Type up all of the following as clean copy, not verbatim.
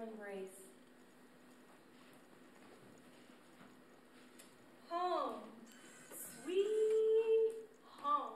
warm embrace. Home, sweet home.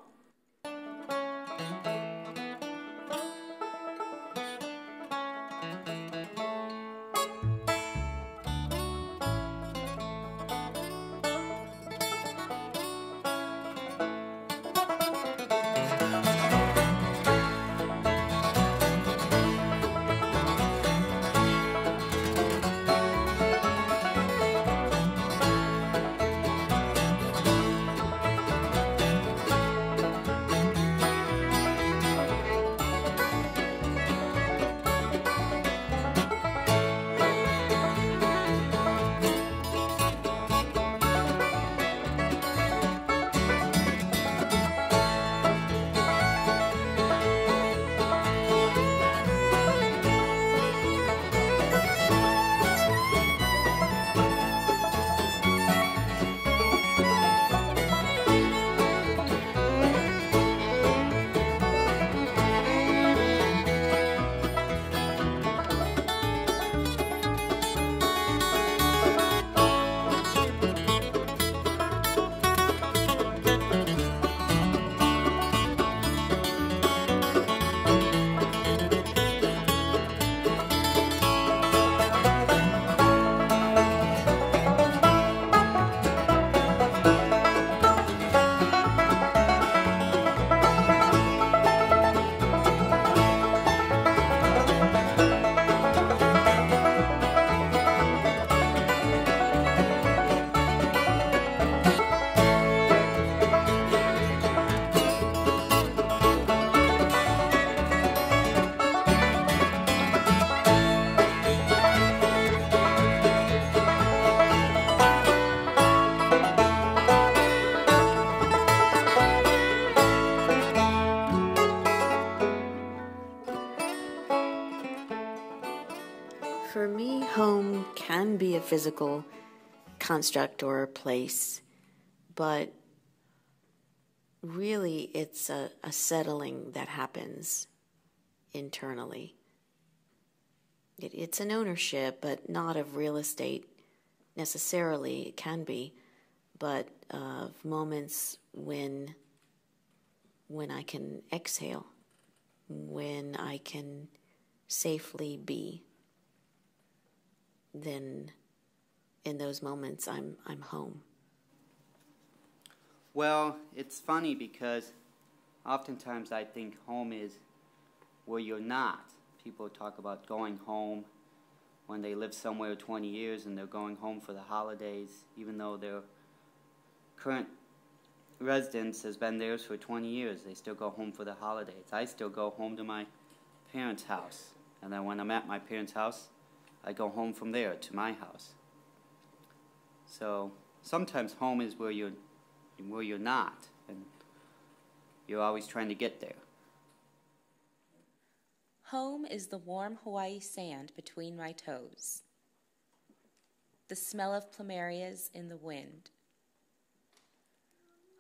For me, home can be a physical construct or a place, but really it's a settling that happens internally. It's an ownership, but not of real estate necessarily. It can be, but of moments when I can exhale, when I can safely be. Then in those moments I'm home. Well, it's funny because oftentimes I think home is where you're not. People talk about going home when they live somewhere 20 years and they're going home for the holidays, even though their current residence has been theirs for 20 years. They still go home for the holidays. I still go home to my parents' house, and then when I'm at my parents' house, I go home from there to my house. So sometimes home is where you're not, and you're always trying to get there. Home is the warm Hawaii sand between my toes, the smell of plumerias in the wind.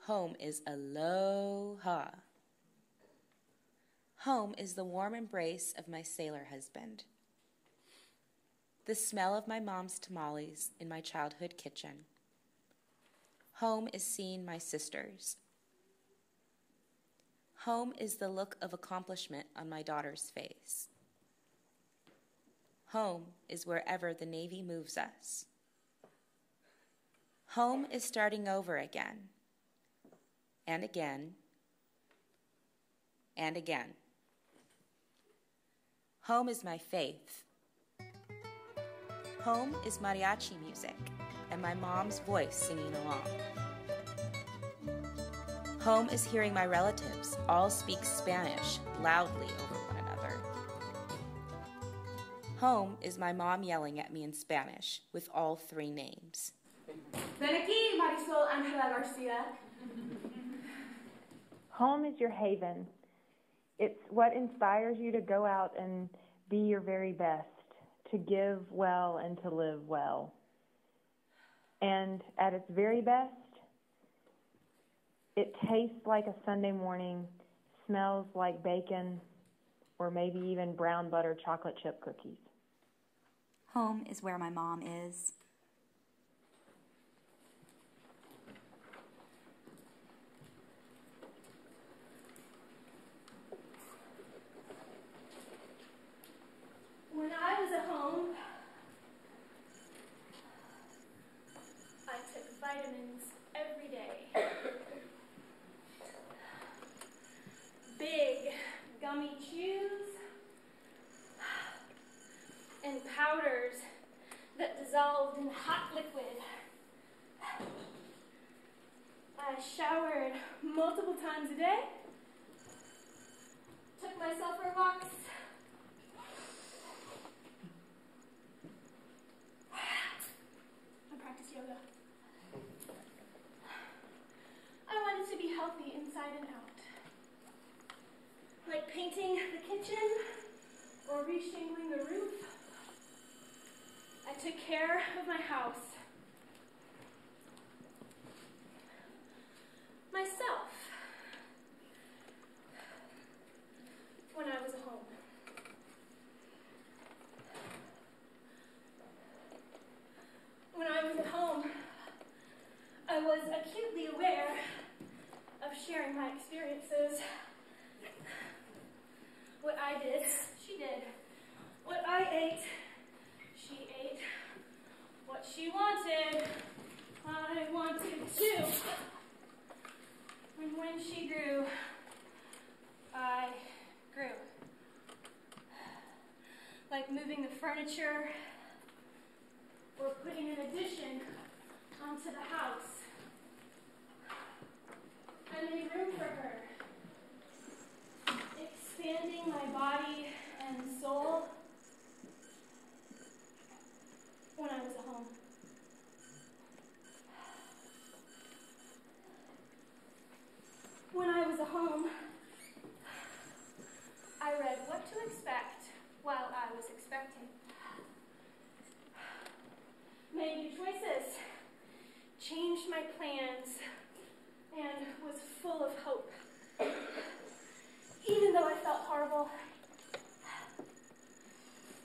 Home is aloha. Home is the warm embrace of my sailor husband, the smell of my mom's tamales in my childhood kitchen. Home is seeing my sisters. Home is the look of accomplishment on my daughter's face. Home is wherever the Navy moves us. Home is starting over again, and again, and again. Home is my faith. Home is mariachi music and my mom's voice singing along. Home is hearing my relatives all speak Spanish loudly over one another. Home is my mom yelling at me in Spanish with all three names. Ven aquí, Marisot Garcia. Home is your haven. It's what inspires you to go out and be your very best, to give well and to live well. And at its very best, it tastes like a Sunday morning, smells like bacon, or maybe even brown butter chocolate chip cookies. Home is where my mom is. When I was at home, I took vitamins every day. Big gummy chews and powders that dissolved in hot liquid. I showered multiple times a day, took myself for walks. I practiced yoga. I wanted to be healthy inside and out. Like painting the kitchen or reshingling the roof. I took care of my house. Myself. When I was at home. When I was at home, I was acutely aware of sharing my experiences. What I did, she did. What I ate, she ate. What she wanted, I wanted too. And when she grew, I grew. Like moving the furniture or putting an addition onto the house. I made room for her. Expanding my body and soul when I was at home. When I was at home, I read What to Expect while I was expecting. Made new choices, changed my plans, and was full of hope. Even though I felt horrible,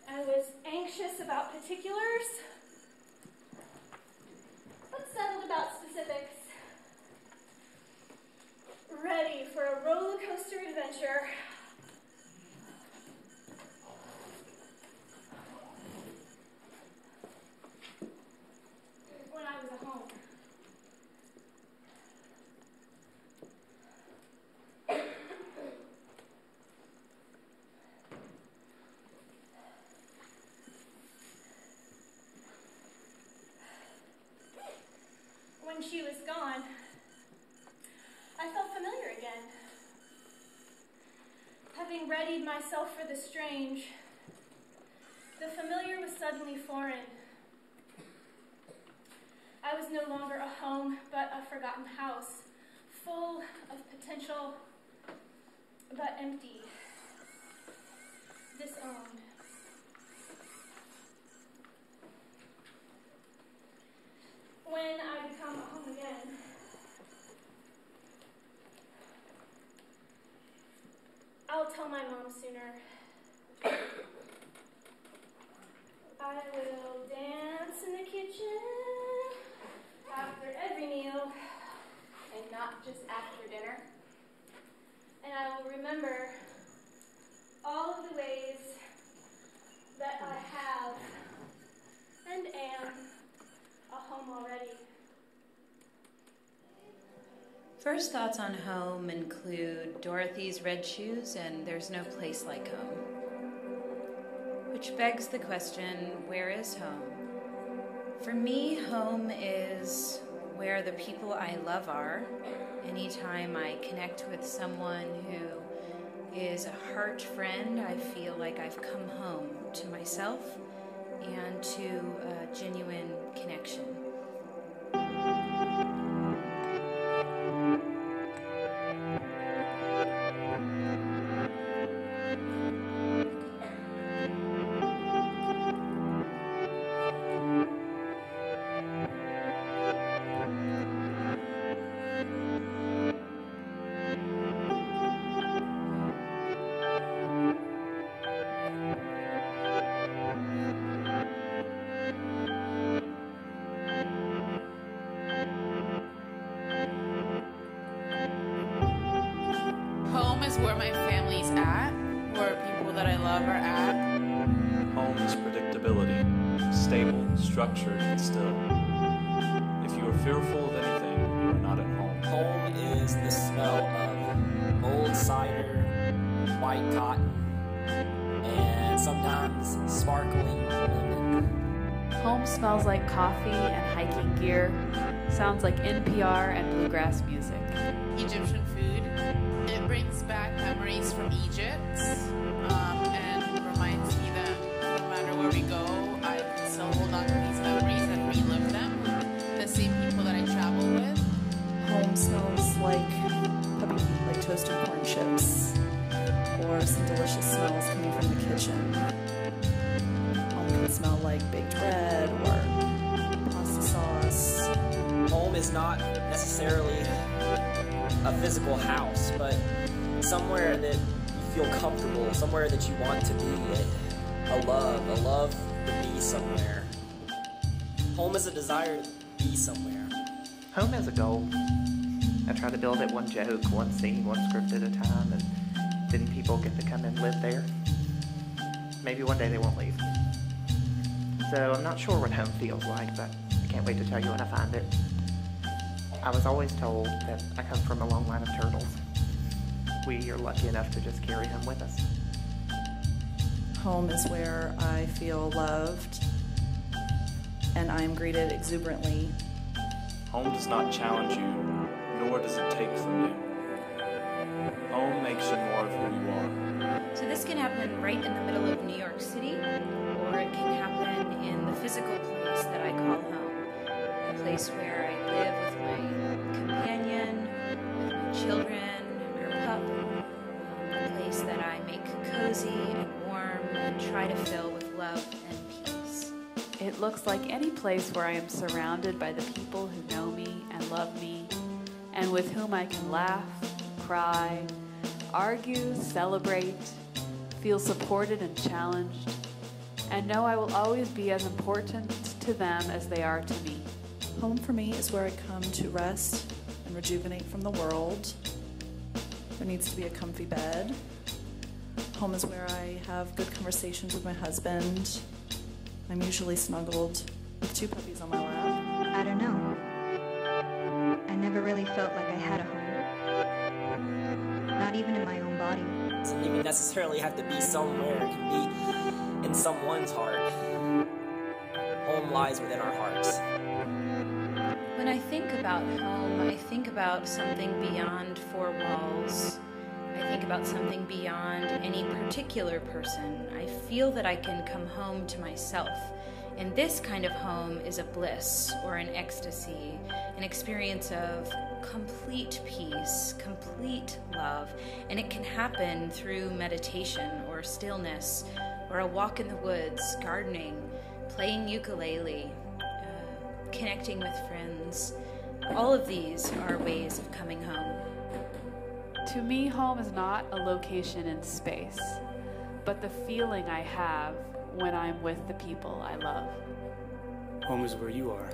I was anxious about particulars, but settled about specifics. Ready for a roller coaster adventure. When I was at home. When she was gone, I felt familiar again. Having readied myself for the strange, the familiar was suddenly foreign. I was no longer a home, but a forgotten house, full of potential, but empty, disowned. When I become a home again, I'll tell my mom sooner. I will dance in the kitchen after every meal and not just after dinner. And I will remember all of the ways that I have and am a home already. First thoughts on home include Dorothy's red shoes and There's No Place Like Home. Which begs the question, where is home? For me, home is where the people I love are. Anytime I connect with someone who is a heart friend, I feel like I've come home to myself and to a genuine connection. where my family's at, where people that I love are at. Home is predictability, stable, structured, and still. If you are fearful of anything, you are not at home. Home is the smell of old cider, white cotton, and sometimes sparkling lemon. Home smells like coffee and hiking gear, sounds like NPR and bluegrass music. Egyptian food. It brings back memories from Egypt and reminds me that no matter where we go, I can still hold on to these memories and relive them with the same people that I travel with. Home smells like puppy, like toasted corn chips, or some delicious smells coming from the kitchen. Home can smell like baked bread or pasta sauce. Home is not necessarily a physical house, but somewhere that you feel comfortable, somewhere that you want to be, a love to be somewhere. Home is a desire to be somewhere. Home is a goal. I try to build it one joke, one scene, one script at a time, and then people get to come and live there. Maybe one day they won't leave. So I'm not sure what home feels like, but I can't wait to tell you when I find it. I was always told that I come from a long line of turtles. We are lucky enough to just carry him with us. Home is where I feel loved and I am greeted exuberantly. Home does not challenge you, nor does it take from you. Home makes you more of who you are. So this can happen right in the middle of New York City, or it can happen in the physical place that I call home. A place where I live with my companion, with my children, our pup. A place that I make cozy and warm and try to fill with love and peace. It looks like any place where I am surrounded by the people who know me and love me, and with whom I can laugh, cry, argue, celebrate, feel supported and challenged, and know I will always be as important to them as they are to me. Home for me is where I come to rest and rejuvenate from the world. There needs to be a comfy bed. Home is where I have good conversations with my husband. I'm usually snuggled with 2 puppies on my lap. I don't know. I never really felt like I had a home. Not even in my own body. It doesn't even necessarily have to be somewhere. It can be in someone's heart. Home lies within our hearts. When I think about home, I think about something beyond 4 walls. I think about something beyond any particular person. I feel that I can come home to myself. And this kind of home is a bliss or an ecstasy, an experience of complete peace, complete love. And it can happen through meditation or stillness or a walk in the woods, gardening, playing ukulele, connecting with friends. All of these are ways of coming home. To me, home is not a location in space, but the feeling I have when I'm with the people I love. Home is where you are.